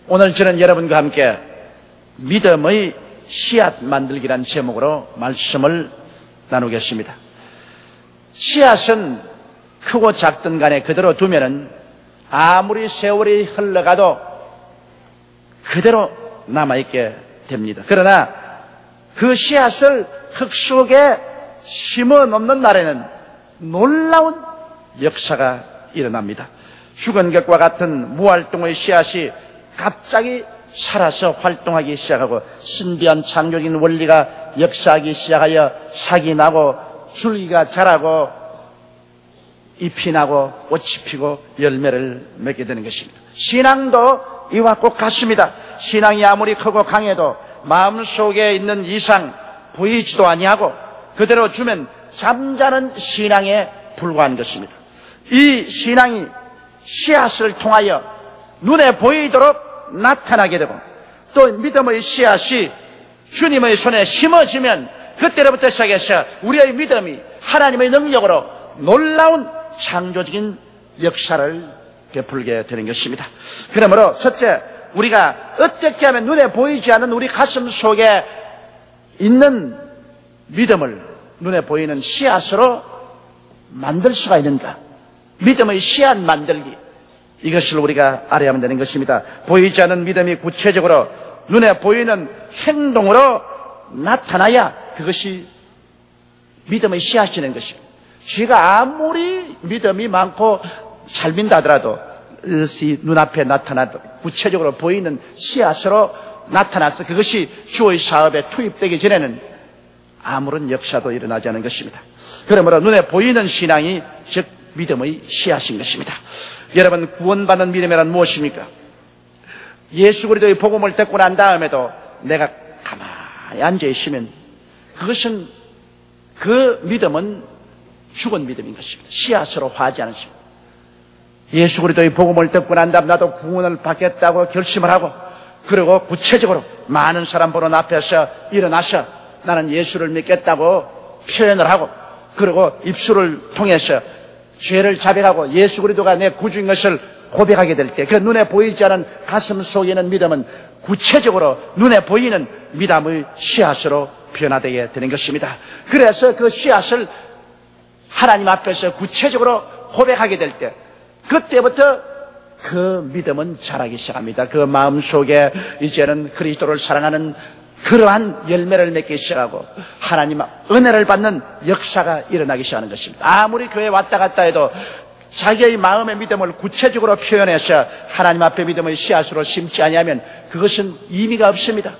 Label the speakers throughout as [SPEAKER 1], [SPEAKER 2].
[SPEAKER 1] 오늘 저는 여러분과 함께 믿음의 씨앗 만들기란 제목으로 말씀을 나누겠습니다. 씨앗은 크고 작든 간에 그대로 두면은 아무리 세월이 흘러가도 그대로 남아있게 됩니다. 그러나 그 씨앗을 흙 속에 심어 놓는 날에는 놀라운 역사가 일어납니다. 죽은 것과 같은 무활동의 씨앗이 갑자기 살아서 활동하기 시작하고 신비한 창조적인 원리가 역사하기 시작하여 싹이 나고 줄기가 자라고 잎이 나고 꽃이 피고 열매를 맺게 되는 것입니다. 신앙도 이와 꼭 같습니다. 신앙이 아무리 크고 강해도 마음속에 있는 이상 보이지도 아니하고 그대로 주면 잠자는 신앙에 불과한 것입니다. 이 신앙이 씨앗을 통하여 눈에 보이도록 나타나게 되고 또 믿음의 씨앗이 주님의 손에 심어지면 그때로부터 시작해서 우리의 믿음이 하나님의 능력으로 놀라운 창조적인 역사를 베풀게 되는 것입니다. 그러므로 첫째, 우리가 어떻게 하면 눈에 보이지 않는 우리 가슴 속에 있는 믿음을 눈에 보이는 씨앗으로 만들 수가 있는가? 믿음의 씨앗 만들기, 이것을 우리가 알아야만 되는 것입니다. 보이지 않는 믿음이 구체적으로 눈에 보이는 행동으로 나타나야 그것이 믿음의 씨앗이 되는 것입니다. 쥐가 아무리 믿음이 많고 잘 민다 하더라도 이것이 눈앞에 나타나도 구체적으로 보이는 씨앗으로 나타나서 그것이 주의 사업에 투입되기 전에는 아무런 역사도 일어나지 않은 것입니다. 그러므로 눈에 보이는 신앙이 즉 믿음의 씨앗인 것입니다. 여러분, 구원받는 믿음이란 무엇입니까? 예수 그리스도의 복음을 듣고 난 다음에도 내가 가만히 앉아 있으면 그것은 그 믿음은 죽은 믿음인 것입니다. 씨앗으로 화하지 않은 것입니다. 예수 그리스도의 복음을 듣고 난 다음 나도 구원을 받겠다고 결심을 하고 그리고 구체적으로 많은 사람 보는 앞에서 일어나서 나는 예수를 믿겠다고 표현을 하고 그리고 입술을 통해서 죄를 자백하고 예수 그리스도가 내 구주인 것을 고백하게 될 때 그 눈에 보이지 않은 가슴 속에 있는 믿음은 구체적으로 눈에 보이는 믿음의 씨앗으로 변화되게 되는 것입니다. 그래서 그 씨앗을 하나님 앞에서 구체적으로 고백하게 될 때 그때부터 그 믿음은 자라기 시작합니다. 그 마음속에 이제는 그리스도를 사랑하는 그러한 열매를 맺기 시작하고 하나님 은혜를 받는 역사가 일어나기 시작하는 것입니다. 아무리 교회에 왔다 갔다 해도 자기의 마음의 믿음을 구체적으로 표현해서 하나님 앞에 믿음의 씨앗으로 심지 아니하면 그것은 의미가 없습니다.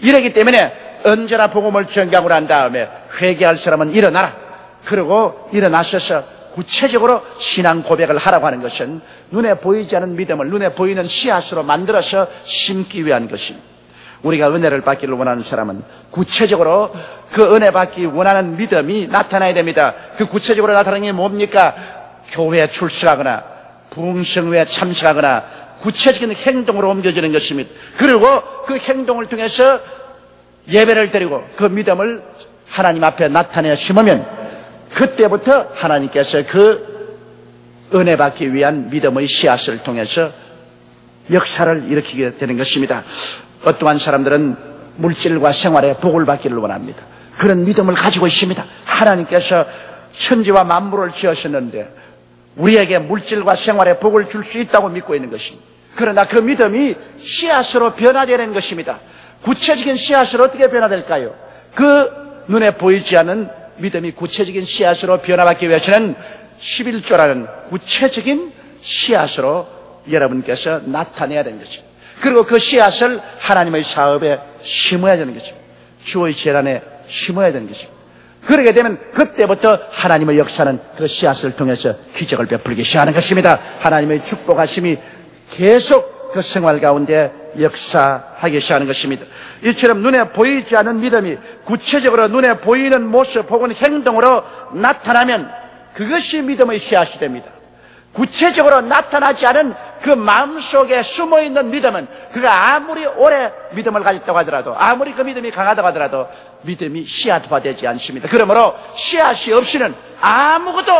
[SPEAKER 1] 이러기 때문에 언제나 복음을 전가하고 난 다음에 회개할 사람은 일어나라. 그리고 일어나셔서 구체적으로 신앙 고백을 하라고 하는 것은 눈에 보이지 않는 믿음을 눈에 보이는 씨앗으로 만들어서 심기 위한 것입니다. 우리가 은혜를 받기를 원하는 사람은 구체적으로 그 은혜 받기 원하는 믿음이 나타나야 됩니다. 그 구체적으로 나타나는 게 뭡니까? 교회에 출석하거나 부흥성회에 참석하거나 구체적인 행동으로 옮겨지는 것입니다. 그리고 그 행동을 통해서 예배를 드리고 그 믿음을 하나님 앞에 나타내 심으면 그때부터 하나님께서 그 은혜 받기 위한 믿음의 씨앗을 통해서 역사를 일으키게 되는 것입니다. 어떠한 사람들은 물질과 생활에 복을 받기를 원합니다. 그런 믿음을 가지고 있습니다. 하나님께서 천지와 만물을 지으셨는데 우리에게 물질과 생활에 복을 줄 수 있다고 믿고 있는 것입니다. 그러나 그 믿음이 씨앗으로 변화되는 것입니다. 구체적인 씨앗으로 어떻게 변화될까요? 그 눈에 보이지 않는 믿음이 구체적인 씨앗으로 변화받기 위해서는 11조라는 구체적인 씨앗으로 여러분께서 나타내야 되는 것입니다. 그리고 그 씨앗을 하나님의 사업에 심어야 되는 것입니다. 주의 재단에 심어야 되는 것입니다. 그러게 되면 그때부터 하나님의 역사는 그 씨앗을 통해서 기적을 베풀기 시작하는 것입니다. 하나님의 축복하심이 계속 그 생활 가운데 역사하기 시작하는 것입니다. 이처럼 눈에 보이지 않는 믿음이 구체적으로 눈에 보이는 모습 혹은 행동으로 나타나면 그것이 믿음의 씨앗이 됩니다. 구체적으로 나타나지 않은 그 마음속에 숨어있는 믿음은 그가 아무리 오래 믿음을 가졌다고 하더라도 아무리 그 믿음이 강하다고 하더라도 믿음이 씨앗화되지 않습니다. 그러므로 씨앗이 없이는 아무것도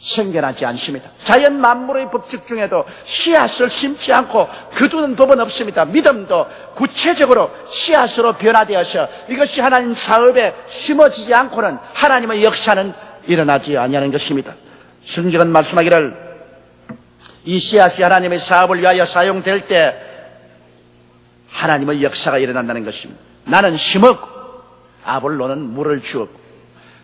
[SPEAKER 1] 생겨나지 않습니다. 자연 만물의 법칙 중에도 씨앗을 심지 않고 거두는 법은 없습니다. 믿음도 구체적으로 씨앗으로 변화되어서 이것이 하나님 사업에 심어지지 않고는 하나님의 역사는 일어나지 아니하는 것입니다. 성경은 말씀하기를 이 씨앗이 하나님의 사업을 위하여 사용될 때 하나님의 역사가 일어난다는 것입니다. 나는 심었고 아볼로는 물을 주었고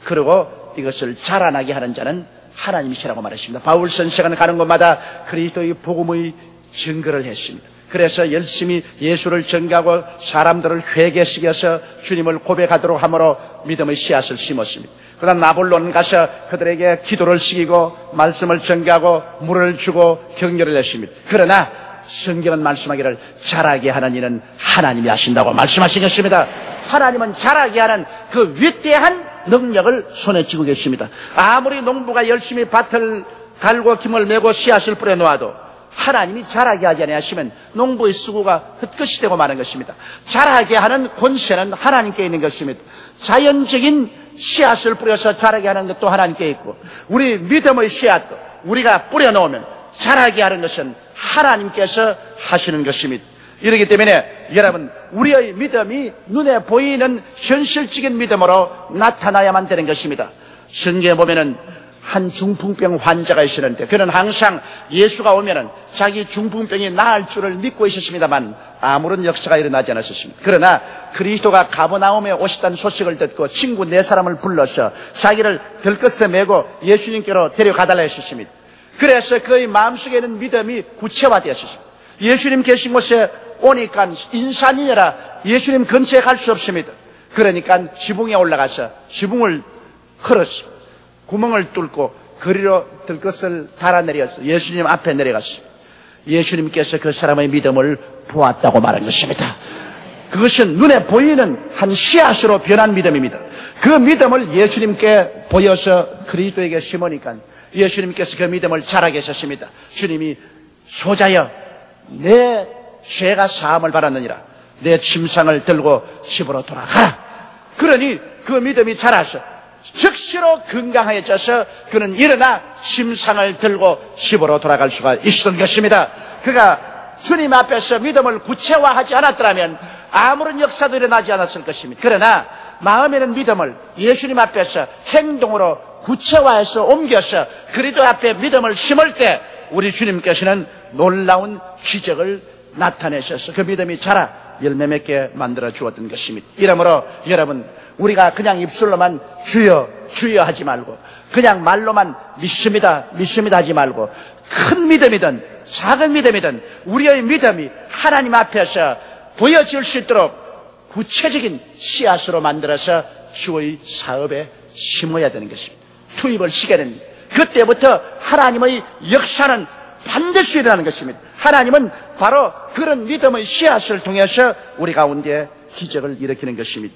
[SPEAKER 1] 그리고 이것을 자라나게 하는 자는 하나님이시라고 말했습니다. 바울 선생은 가는 곳마다 그리스도의 복음의 증거를 했습니다. 그래서 열심히 예수를 전가하고 사람들을 회개시켜서 주님을 고백하도록 함으로 믿음의 씨앗을 심었습니다. 그다음 아볼로는 가서 그들에게 기도를 시키고 말씀을 전가하고 물을 주고 격려를 했습니다. 그러나 성경은 말씀하기를 자라게 하는 이는 하나님이 하신다고 말씀하신 것입니다. 하나님은 자라게 하는 그 위대한 능력을 손에 쥐고 계십니다. 아무리 농부가 열심히 밭을 갈고 김을 메고 씨앗을 뿌려놓아도 하나님이 자라게 하지 아니하시면 농부의 수고가 헛것이 되고 마는 것입니다. 자라게 하는 권세는 하나님께 있는 것입니다. 자연적인 씨앗을 뿌려서 자라게 하는 것도 하나님께 있고 우리 믿음의 씨앗도 우리가 뿌려놓으면 자라게 하는 것은 하나님께서 하시는 것입니다. 이렇기 때문에 여러분 우리의 믿음이 눈에 보이는 현실적인 믿음으로 나타나야만 되는 것입니다. 성경에 보면은 한 중풍병 환자가 있었는데 그는 항상 예수가 오면은 자기 중풍병이 나을 줄을 믿고 있었습니다만 아무런 역사가 일어나지 않았습니다. 그러나 그리스도가 가버나움에 오셨다는 소식을 듣고 친구 4사람을 불러서 자기를 들것에 메고 예수님께로 데려가달라 했습니다. 그래서 그의 마음속에는 믿음이 구체화되었습니다. 예수님 계신 곳에 오니까 인산이라 예수님 근처에 갈 수 없습니다. 그러니까 지붕에 올라가서 지붕을 헐었습니다. 구멍을 뚫고 거리로 들것을 달아내려서 예수님 앞에 내려갔습니다. 예수님께서 그 사람의 믿음을 보았다고 말한 것입니다. 그것은 눈에 보이는 한 씨앗으로 변한 믿음입니다. 그 믿음을 예수님께 보여서 그리스도에게 심으니까 예수님께서 그 믿음을 자라게 하셨습니다. 주님이 소자여 내 죄가 사함을 받았느니라 내 침상을 들고 집으로 돌아가라. 그러니 그 믿음이 자라서 즉시로 건강해져서 그는 일어나 침상을 들고 집으로 돌아갈 수가 있었던 것입니다. 그가 주님 앞에서 믿음을 구체화하지 않았더라면 아무런 역사도 일어나지 않았을 것입니다. 그러나 마음에는 믿음을 예수님 앞에서 행동으로 구체화해서 옮겨서 그리스도 앞에 믿음을 심을 때 우리 주님께서는 놀라운 기적을 나타내셔서 그 믿음이 자라 열매 맺게 만들어 주었던 것입니다. 이러므로 여러분 우리가 그냥 입술로만 주여 주여 하지 말고 그냥 말로만 믿습니다 믿습니다 하지 말고 큰 믿음이든 작은 믿음이든 우리의 믿음이 하나님 앞에서 보여질 수 있도록 구체적인 씨앗으로 만들어서 주의 사업에 심어야 되는 것입니다. 투입을 시켜야 됩니다. 그때부터 하나님의 역사는 반드시 일어나는 것입니다. 하나님은 바로 그런 믿음의 씨앗을 통해서 우리 가운데 기적을 일으키는 것입니다.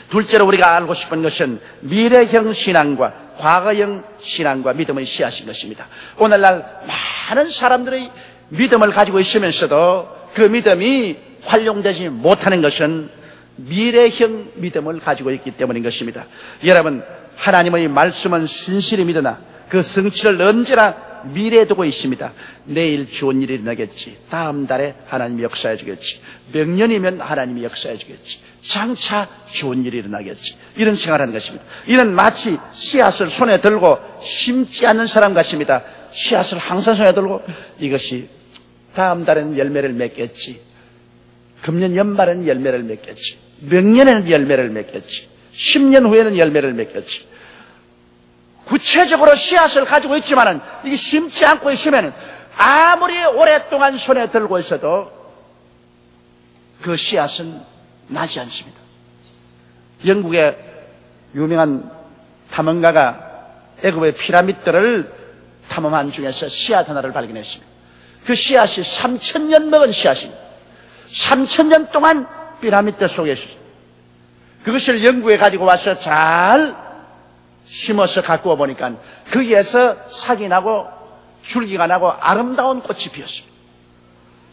[SPEAKER 1] 둘째로 우리가 알고 싶은 것은 미래형 신앙과 과거형 신앙과 믿음의 씨앗인 것입니다. 오늘날 많은 사람들의 믿음을 가지고 있으면서도 그 믿음이 활용되지 못하는 것은 미래형 믿음을 가지고 있기 때문인 것입니다. 여러분 하나님의 말씀은 신실히 믿으나 그 성취를 언제나 미래에 두고 있습니다. 내일 좋은 일이 일어나겠지. 다음 달에 하나님이 역사해 주겠지. 몇 년이면 하나님이 역사해 주겠지. 장차 좋은 일이 일어나겠지. 이런 생각을 하는 것입니다. 이는 마치 씨앗을 손에 들고 심지 않는 사람 같습니다. 씨앗을 항상 손에 들고 이것이 다음 달에는 열매를 맺겠지. 금년 연말에는 열매를 맺겠지. 몇 년에는 열매를 맺겠지. 10년 후에는 열매를 맺겠지. 구체적으로 씨앗을 가지고 있지만은 이게 심지 않고 있으면 아무리 오랫동안 손에 들고 있어도 그 씨앗은 나지 않습니다. 영국의 유명한 탐험가가 애굽의 피라미드를 탐험한 중에서 씨앗 하나를 발견했습니다. 그 씨앗이 3,000년 먹은 씨앗입니다. 3,000년 동안 피라미드 속에 있었습니다. 그것을 영국에 가지고 와서 잘 심어서 갖고 와보니까 거기에서 삭이 나고 줄기가 나고 아름다운 꽃이 피었습니다.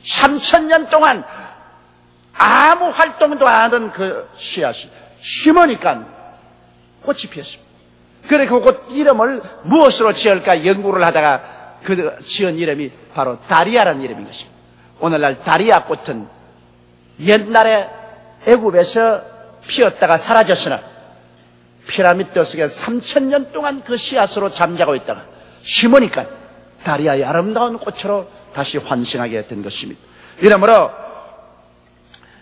[SPEAKER 1] 3,000년 동안 아무 활동도 안 하던 그 씨앗이 심으니까 꽃이 피었습니다. 그래 그곳 이름을 무엇으로 지을까 연구를 하다가 그 지은 이름이 바로 다리아라는 이름인 것입니다. 오늘날 다리아 꽃은 옛날에 애굽에서 피었다가 사라졌으나 피라미드 속에 3000년 동안 그 씨앗으로 잠자고 있다가 심으니까 다리아의 아름다운 꽃으로 다시 환생하게 된 것입니다. 이러므로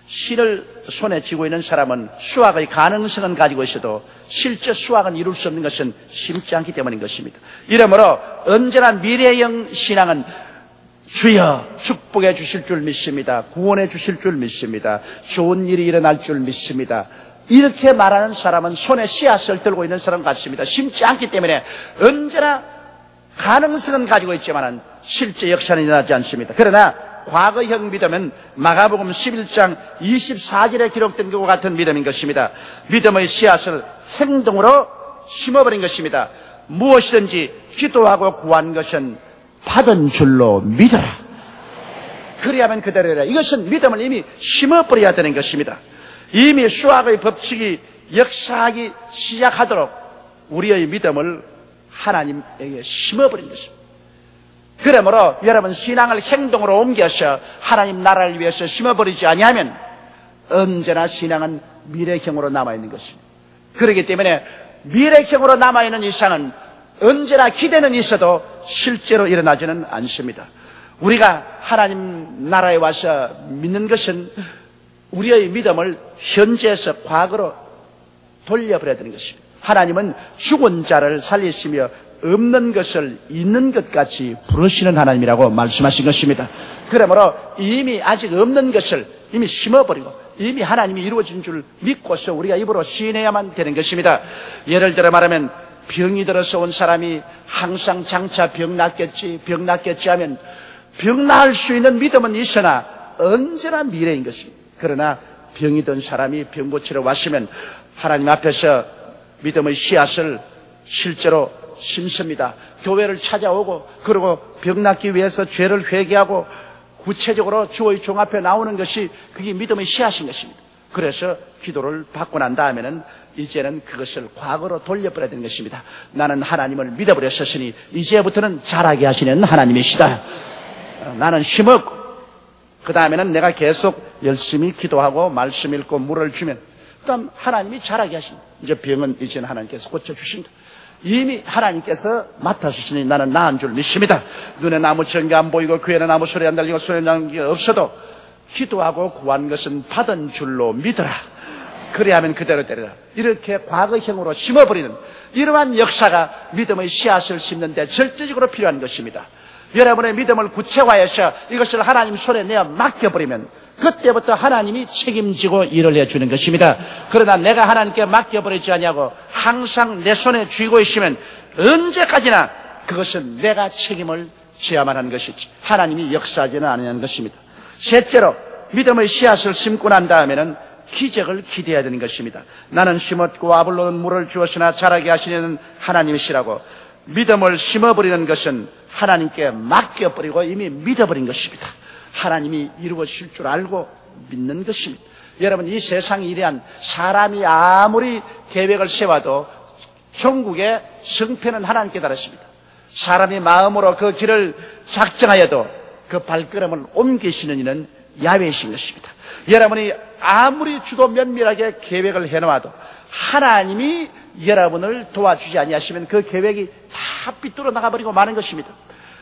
[SPEAKER 1] 신을 손에 쥐고 있는 사람은 수학의 가능성은 가지고 있어도 실제 수학은 이룰 수 없는 것은 심지 않기 때문인 것입니다. 이러므로 언제나 미래형 신앙은 주여 축복해 주실 줄 믿습니다. 구원해 주실 줄 믿습니다. 좋은 일이 일어날 줄 믿습니다. 이렇게 말하는 사람은 손에 씨앗을 들고 있는 사람 같습니다. 심지 않기 때문에 언제나 가능성은 가지고 있지만 실제 역사는 일어나지 않습니다. 그러나 과거형 믿음은 마가복음 11장 24절에 기록된 것과 같은 믿음인 것입니다. 믿음의 씨앗을 행동으로 심어버린 것입니다. 무엇이든지 기도하고 구한 것은 받은 줄로 믿어라. 그리하면 그대로라. 이것은 믿음을 이미 심어버려야 되는 것입니다. 이미 수학의 법칙이 역사하기 시작하도록 우리의 믿음을 하나님에게 심어버린 것입니다. 그러므로 여러분 신앙을 행동으로 옮겨서 하나님 나라를 위해서 심어버리지 아니하면 언제나 신앙은 미래형으로 남아있는 것입니다. 그렇기 때문에 미래형으로 남아있는 이상은 언제나 기대는 있어도 실제로 일어나지는 않습니다. 우리가 하나님 나라에 와서 믿는 것은 우리의 믿음을 현재에서 과거로 돌려버려야 되는 것입니다. 하나님은 죽은 자를 살리시며 없는 것을 있는 것 같이 부르시는 하나님이라고 말씀하신 것입니다. 그러므로 이미 아직 없는 것을 이미 심어버리고 이미 하나님이 이루어진 줄 믿고서 우리가 입으로 시인해야만 되는 것입니다. 예를 들어 말하면 병이 들어서 온 사람이 항상 장차 병 낫겠지 하면 병 나을 수 있는 믿음은 있으나 언제나 미래인 것입니다. 그러나 병이 든 사람이 병 고치러 왔으면 하나님 앞에서 믿음의 씨앗을 실제로 심습니다. 교회를 찾아오고 그리고 병 낫기 위해서 죄를 회개하고 구체적으로 주의 종 앞에 나오는 것이 그게 믿음의 씨앗인 것입니다. 그래서 기도를 받고 난 다음에는 이제는 그것을 과거로 돌려버려야 되는 것입니다. 나는 하나님을 믿어버렸으니 이제부터는 자라게 하시는 하나님이시다. 나는 심었고 그 다음에는 내가 계속 열심히 기도하고 말씀 읽고 물을 주면 그 다음 하나님이 자라게 하신다. 이제 병은 이제는 하나님께서 고쳐주신다. 이미 하나님께서 맡아주시니 나는 나은 줄 믿습니다. 눈에 아무 전기 안 보이고 귀에는 아무 소리 안 들리고 손에 나는 게 없어도 기도하고 구한 것은 받은 줄로 믿어라. 그래야만 그대로 되리라. 이렇게 과거형으로 심어버리는 이러한 역사가 믿음의 씨앗을 심는 데 절대적으로 필요한 것입니다. 여러분의 믿음을 구체화해서 이것을 하나님 손에 내어 맡겨버리면 그때부터 하나님이 책임지고 일을 해주는 것입니다. 그러나 내가 하나님께 맡겨버리지 아니하고 항상 내 손에 쥐고 있으면 언제까지나 그것은 내가 책임을 져야만 하는 것이지 하나님이 역사하지는 않는 것입니다. 셋째로 믿음의 씨앗을 심고 난 다음에는 기적을 기대해야 되는 것입니다. 나는 심었고 아블로는 물을 주었으나 자라게 하시는 하나님이시라고 믿음을 심어버리는 것은 하나님께 맡겨버리고 이미 믿어버린 것입니다. 하나님이 이루어질 줄 알고 믿는 것입니다. 여러분 이 세상이 이러한 사람이 아무리 계획을 세워도 천국의 성패는 하나님께 달했습니다. 사람이 마음으로 그 길을 작정하여도 그 발걸음을 옮기시는 이는 야훼이신 것입니다. 여러분이 아무리 주도 면밀하게 계획을 해놓아도 하나님이 여러분을 도와주지 아니하시면 그 계획이 다 삐뚤어 나가버리고 마는 것입니다.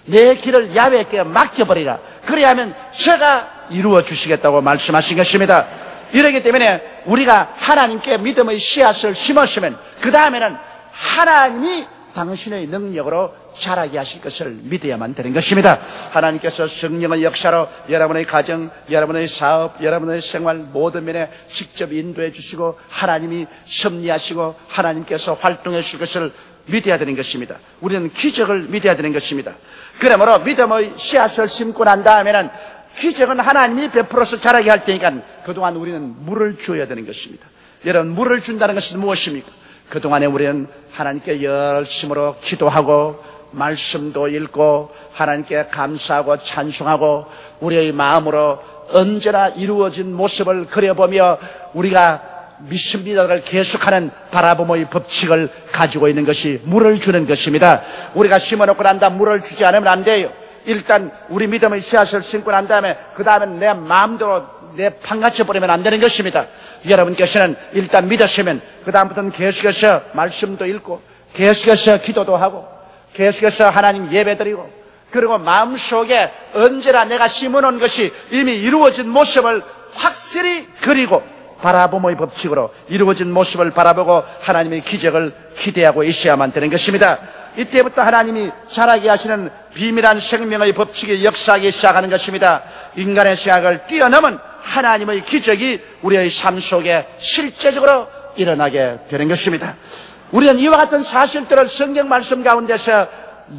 [SPEAKER 1] 내 길을 야훼께 맡겨버리라. 그래야 하면 제가 이루어 주시겠다고 말씀하신 것입니다. 이러기 때문에 우리가 하나님께 믿음의 씨앗을 심었으면 그 다음에는 하나님이 당신의 능력으로 자라게 하실 것을 믿어야만 되는 것입니다. 하나님께서 성령의 역사로 여러분의 가정, 여러분의 사업, 여러분의 생활 모든 면에 직접 인도해 주시고 하나님이 섭리하시고 하나님께서 활동해 주실 것을 믿어야 되는 것입니다. 우리는 기적을 믿어야 되는 것입니다. 그러므로 믿음의 씨앗을 심고 난 다음에는 기적은 하나님이 베풀어서 자라게 할 테니까 그동안 우리는 물을 주어야 되는 것입니다. 여러분 물을 준다는 것은 무엇입니까? 그동안에 우리는 하나님께 열심으로 기도하고 말씀도 읽고 하나님께 감사하고 찬송하고 우리의 마음으로 언제나 이루어진 모습을 그려보며 우리가 믿습니다를 계속하는 바라보모의 법칙을 가지고 있는 것이 물을 주는 것입니다. 우리가 심어놓고 난 다음 물을 주지 않으면 안 돼요. 일단 우리 믿음의 씨앗을 심고 난 다음에 그 다음엔 내 마음대로 내 판가쳐 버리면 안 되는 것입니다. 여러분께서는 일단 믿으시면 그 다음부터는 계속해서 말씀도 읽고 계속해서 기도도 하고 계속해서 하나님 예배드리고 그리고 마음속에 언제나 내가 심어놓은 것이 이미 이루어진 모습을 확실히 그리고 바라보모의 법칙으로 이루어진 모습을 바라보고 하나님의 기적을 기대하고 있어야만 되는 것입니다. 이때부터 하나님이 자라게 하시는 비밀한 생명의 법칙이 역사하기 시작하는 것입니다. 인간의 생각을 뛰어넘은 하나님의 기적이 우리의 삶 속에 실제적으로 일어나게 되는 것입니다. 우리는 이와 같은 사실들을 성경 말씀 가운데서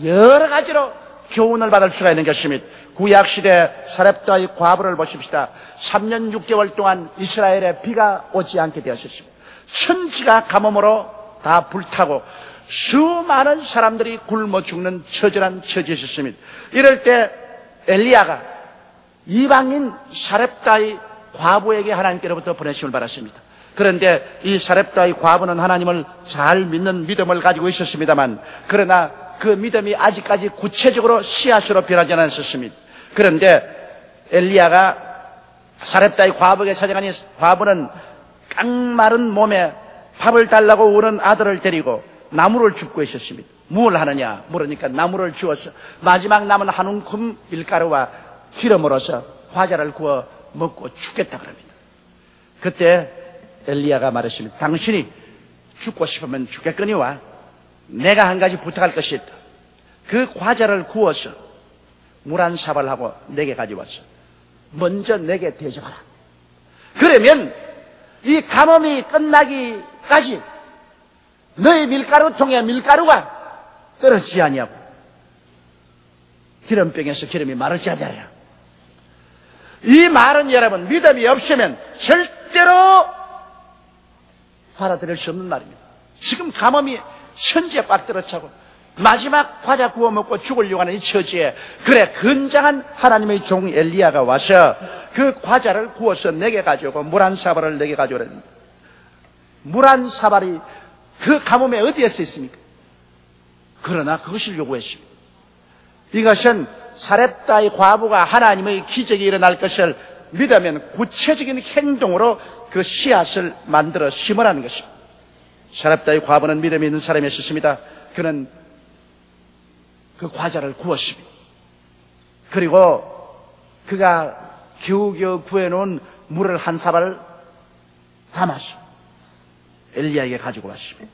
[SPEAKER 1] 여러 가지로 교훈을 받을 수가 있는 것입니다. 구약시대 사렙다의 과부를 보십시다. 3년 6개월 동안 이스라엘에 비가 오지 않게 되었습니다. 천지가 가뭄으로 다 불타고 수많은 사람들이 굶어 죽는 처절한 처지에 있었습니다. 이럴 때 엘리야가 이방인 사렙다의 과부에게 하나님께로부터 보내심을 받았습니다. 그런데 이 사렙다의 과부는 하나님을 잘 믿는 믿음을 가지고 있었습니다만 그러나 그 믿음이 아직까지 구체적으로 씨앗으로 변하지 않았었습니다. 그런데 엘리야가 사렙다의 과부에게 찾아가니 과부는 깡마른 몸에 밥을 달라고 우는 아들을 데리고 나무를 줍고 있었습니다. 뭘 하느냐 물으니까 나무를 주어서 마지막 남은 한 움큼 밀가루와 기름으로서 과자를 구워 먹고 죽겠다 그럽니다. 그때 엘리야가 말했습니다. 당신이 죽고 싶으면 죽겠거니와 내가 한 가지 부탁할 것이 있다. 그 과자를 구워서 물 한 사발하고 내게 가져와서 먼저 내게 대접하라. 그러면 이 가뭄이 끝나기까지 너희 밀가루통에 밀가루가 떨어지지 아니하고 기름병에서 기름이 마르지 아니하랴. 이 말은 여러분 믿음이 없으면 절대로 받아들일 수 없는 말입니다. 지금 가뭄이 천지에 빡 떨어차고 마지막 과자 구워 먹고 죽으려고 하는 이 처지에 그래 건장한 하나님의 종 엘리야가 와서 그 과자를 구워서 내게 가져오고 물 한 사발을 내게 가져오라니. 물 한 사발이 그 가뭄에 어디에 써 있습니까? 그러나 그것을 요구했습니다. 이것은 사렙다의 과부가 하나님의 기적이 일어날 것을 믿으면 구체적인 행동으로 그 씨앗을 만들어 심으라는 것입니다. 사렙다의 과부는 믿음이 있는 사람이었습니다. 그는 그 과자를 구웠습니다. 그리고 그가 겨우겨우 구해놓은 물을 한 사발 담아서 엘리야에게 가지고 왔습니다.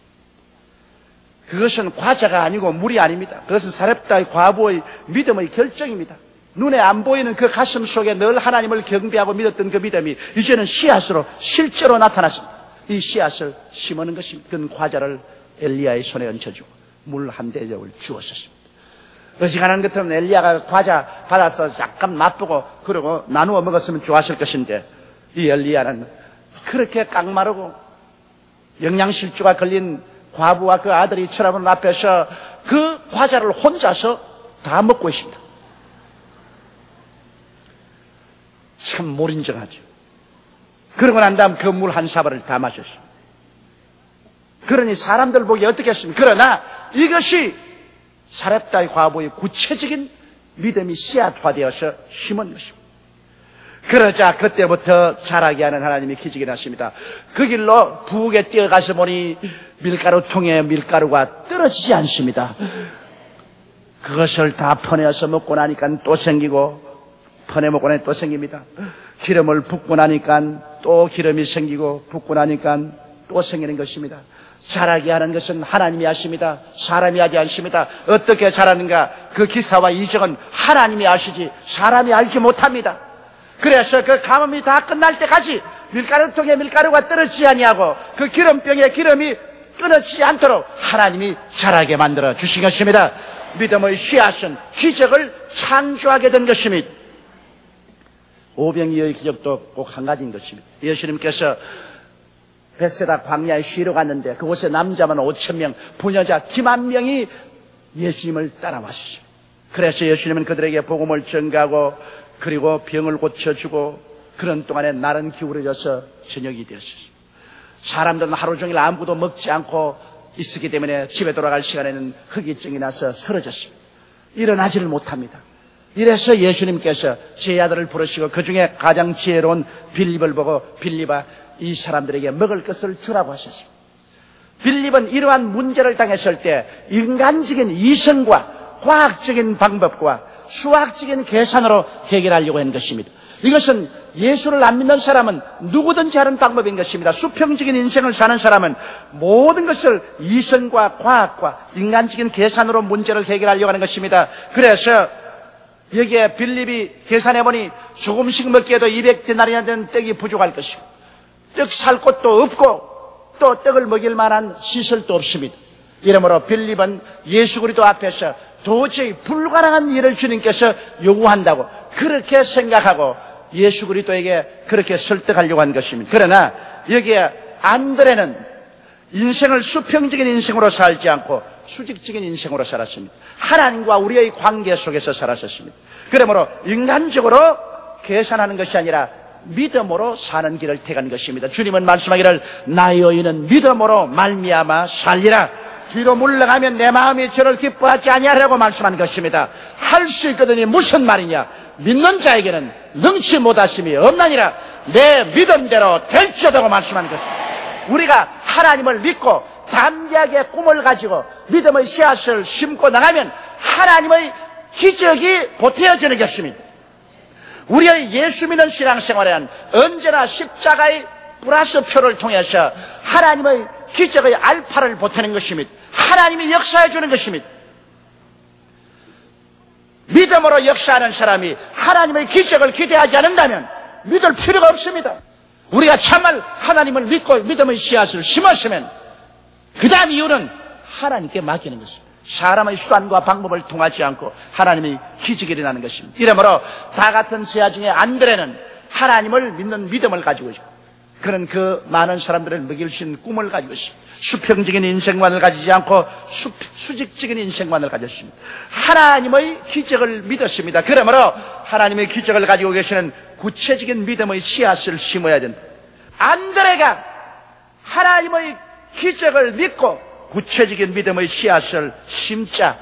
[SPEAKER 1] 그것은 과자가 아니고 물이 아닙니다. 그것은 사렙다의 과부의 믿음의 결정입니다. 눈에 안 보이는 그 가슴 속에 늘 하나님을 경배하고 믿었던 그 믿음이 이제는 씨앗으로 실제로 나타났습니다. 이 씨앗을 심어는 것입니다. 그 과자를 엘리야의 손에 얹혀주고 물 한 대접을 주었습니다. 어지간한 것 같으면 엘리야가 과자 받아서 약간 맛보고 그러고 나누어 먹었으면 좋았을 것인데 이 엘리야는 그렇게 깡마르고 영양실조가 걸린 과부와 그 아들이 쳐다보는 앞에서 그 과자를 혼자서 다 먹고 있습니다. 참 몰인정하죠. 그러고 난 다음 그 물 한 사발을 다 마셨습니다. 그러니 사람들 보기 어떻겠습니까? 그러나 이것이 사렙다의 과부의 구체적인 믿음이 씨앗화되어서 심은 것입니다. 그러자 그때부터 자라게 하는 하나님의 기적이 났습니다. 그 길로 부엌에 뛰어가서 보니 밀가루통에 밀가루가 떨어지지 않습니다. 그것을 다 퍼내어서 먹고 나니까 또 생기고 퍼내 먹고 나니까 또 생깁니다. 기름을 붓고 나니까 또 기름이 생기고 붓고 나니까 또 생기는 것입니다. 자라게 하는 것은 하나님이 하십니다. 사람이 하지 않습니다. 어떻게 자라는가? 그 기사와 이적은 하나님이 아시지 사람이 알지 못합니다. 그래서 그 가뭄이 다 끝날 때까지 밀가루통에 밀가루가 떨어지지 아니하고 그 기름병에 기름이 끊어지지 않도록 하나님이 자라게 만들어 주신 것입니다. 믿음의 씨앗은 기적을 창조하게 된 것입니다. 오병이어의 기적도 꼭 한 가지인 것입니다. 예수님께서 베세다 광야에 쉬러 갔는데 그곳에 남자만 5,000명, 부녀자 10,000명이 예수님을 따라왔습니다. 그래서 예수님은 그들에게 복음을 전가하고 그리고 병을 고쳐주고 그런 동안에 날은 기울어져서 저녁이 되었습니다. 사람들은 하루 종일 아무것도 먹지 않고 있었기 때문에 집에 돌아갈 시간에는 허기증이 나서 쓰러졌습니다. 일어나지를 못합니다. 이래서 예수님께서 제 아들을 부르시고 그 중에 가장 지혜로운 빌립을 보고 빌립아, 이 사람들에게 먹을 것을 주라고 하셨습니다. 빌립은 이러한 문제를 당했을 때 인간적인 이성과 과학적인 방법과 수학적인 계산으로 해결하려고 한 것입니다. 이것은 예수를 안 믿는 사람은 누구든지 하는 방법인 것입니다. 수평적인 인생을 사는 사람은 모든 것을 이성과 과학과 인간적인 계산으로 문제를 해결하려고 하는 것입니다. 그래서 여기에 빌립이 계산해보니 조금씩 먹기에도 200데나리나 되는 떡이 부족할 것이고 떡 살 곳도 없고 또 떡을 먹일 만한 시설도 없습니다. 이러므로 빌립은 예수 그리스도 앞에서 도저히 불가능한 일을 주님께서 요구한다고 그렇게 생각하고 예수 그리스도에게 그렇게 설득하려고 한 것입니다. 그러나 여기에 안드레는 인생을 수평적인 인생으로 살지 않고 수직적인 인생으로 살았습니다. 하나님과 우리의 관계 속에서 살았었습니다. 그러므로 인간적으로 계산하는 것이 아니라 믿음으로 사는 길을 택한 것입니다. 주님은 말씀하기를 나의 의인은 믿음으로 말미암아 살리라. 뒤로 물러가면 내 마음이 저를 기뻐하지 아니하라고 말씀한 것입니다. 할 수 있거든요. 무슨 말이냐? 믿는 자에게는 능치 못하심이 없나니라. 내 믿음대로 될지어다고 말씀한 것입니다. 우리가 하나님을 믿고 담대하게 꿈을 가지고 믿음의 씨앗을 심고 나가면 하나님의 기적이 보태어지는 것입니다. 우리의 예수 믿는 신앙생활에는 언제나 십자가의 플러스표를 통해서 하나님의 기적의 알파를 보태는 것입니다. 하나님이 역사해 주는 것입니다. 믿음으로 역사하는 사람이 하나님의 기적을 기대하지 않는다면 믿을 필요가 없습니다. 우리가 참말 하나님을 믿고 믿음의 씨앗을 심었으면 그 다음 이유는 하나님께 맡기는 것입니다. 사람의 수단과 방법을 통하지 않고 하나님의 기적이 일어나는 것입니다. 이러므로 다 같은 제자 중에 안드레는 하나님을 믿는 믿음을 가지고 있고 그는 그 많은 사람들을 먹일 수 있는 꿈을 가지고 있습니다. 수평적인 인생관을 가지지 않고 수직적인 인생관을 가졌습니다. 하나님의 기적을 믿었습니다. 그러므로 하나님의 기적을 가지고 계시는 구체적인 믿음의 씨앗을 심어야 된다. 안드레가 하나님의 기적을 믿고 구체적인 믿음의 씨앗을 심자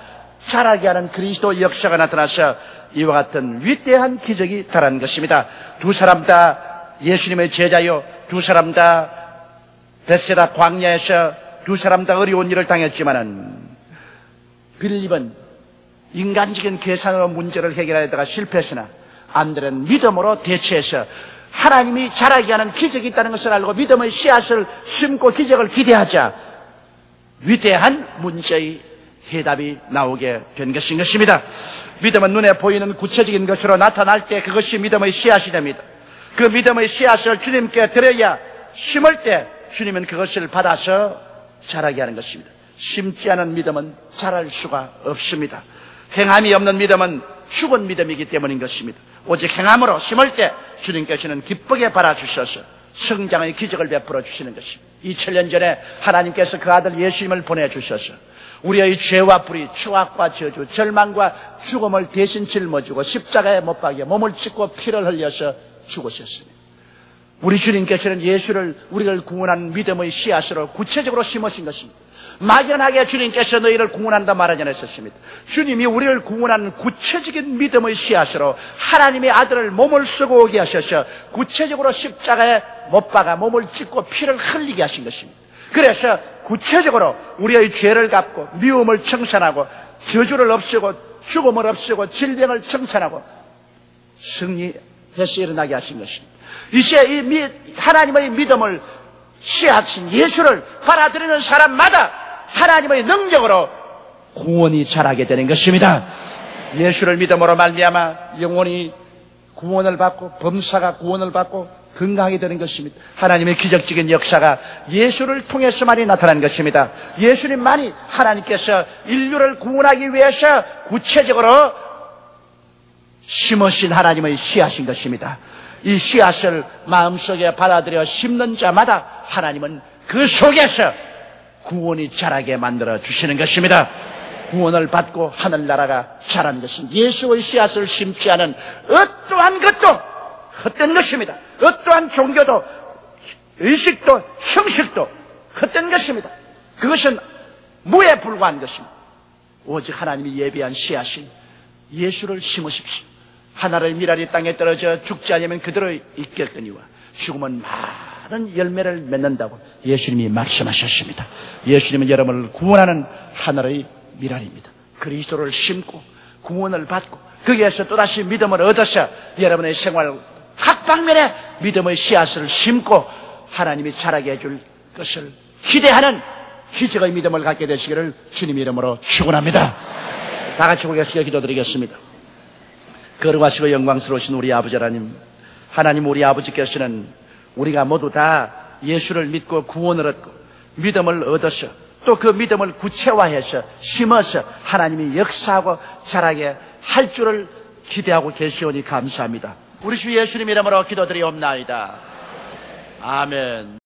[SPEAKER 1] 자라게 하는 그리스도 역사가 나타나서 이와 같은 위대한 기적이 달하는 것입니다. 두 사람 다 예수님의 제자요, 두 사람 다 베세다 광야에서 두 사람 다 어려운 일을 당했지만은 빌립은 인간적인 계산으로 문제를 해결하다가 실패했으나 안드레는 믿음으로 대처해서 하나님이 자라게 하는 기적이 있다는 것을 알고 믿음의 씨앗을 심고 기적을 기대하자 위대한 문제의 해답이 나오게 된 것인 것입니다. 믿음은 눈에 보이는 구체적인 것으로 나타날 때 그것이 믿음의 씨앗이 됩니다. 그 믿음의 씨앗을 주님께 드려야 심을 때 주님은 그것을 받아서 자라게 하는 것입니다. 심지 않은 믿음은 자랄 수가 없습니다. 행함이 없는 믿음은 죽은 믿음이기 때문인 것입니다. 오직 행함으로 심을 때 주님께서는 기쁘게 받아주셔서 성장의 기적을 베풀어 주시는 것입니다. 2000년 전에 하나님께서 그 아들 예수님을 보내주셔서 우리의 죄와 불의, 추악과 저주, 절망과 죽음을 대신 짊어지고 십자가에 못 박여 몸을 찢고 피를 흘려서 죽으셨습니다. 우리 주님께서는 예수를 우리를 구원하는 믿음의 씨앗으로 구체적으로 심으신 것입니다. 막연하게 주님께서 너희를 구원한다 말하지 않았습니다. 주님이 우리를 구원하는 구체적인 믿음의 씨앗으로 하나님의 아들을 몸을 쓰고 오게 하셔서 구체적으로 십자가에 못 박아 몸을 찢고 피를 흘리게 하신 것입니다. 그래서 구체적으로 우리의 죄를 갚고 미움을 청산하고 저주를 없애고 죽음을 없애고 질병을 청산하고 승리해서 일어나게 하신 것입니다. 이제 이 하나님의 믿음을 씨앗인 예수를 받아들이는 사람마다 하나님의 능력으로 구원이 자라게 되는 것입니다. 예수를 믿음으로 말미암아 영혼이 구원을 받고 범사가 구원을 받고 건강하게 되는 것입니다. 하나님의 기적적인 역사가 예수를 통해서만이 나타나는 것입니다. 예수님만이 하나님께서 인류를 구원하기 위해서 구체적으로 심으신 하나님의 씨앗인 것입니다. 이 씨앗을 마음속에 받아들여 심는 자마다 하나님은 그 속에서 구원이 자라게 만들어 주시는 것입니다. 구원을 받고 하늘나라가 자라는 것은 예수의 씨앗을 심지 않은 어떠한 것도 헛된 것입니다. 어떠한 종교도 의식도 형식도 헛된 것입니다. 그것은 무에 불과한 것입니다. 오직 하나님이 예비한 씨앗인 예수를 심으십시오. 하나의 미랄이 땅에 떨어져 죽지 않으면 그대로 있겠거니와 죽으면 많은 열매를 맺는다고 예수님이 말씀하셨습니다. 예수님은 여러분을 구원하는 하나의 미랄입니다. 그리스도를 심고 구원을 받고 거기에서 또다시 믿음을 얻어서 여러분의 생활 각 방면에 믿음의 씨앗을 심고 하나님이 자라게 해줄 것을 기대하는 기적의 믿음을 갖게 되시기를 주님의 이름으로 축원합니다. 다 같이 고개숙여 기도드리겠습니다. 거룩하시고 영광스러우신 우리 아버지 하나님, 우리 아버지께서는 우리가 모두 다 예수를 믿고 구원을 얻고 믿음을 얻어서 또 그 믿음을 구체화해서 심어서 하나님이 역사하고 자라게 할 줄을 기대하고 계시오니 감사합니다. 우리 주 예수님 이름으로 기도드리옵나이다. 아멘.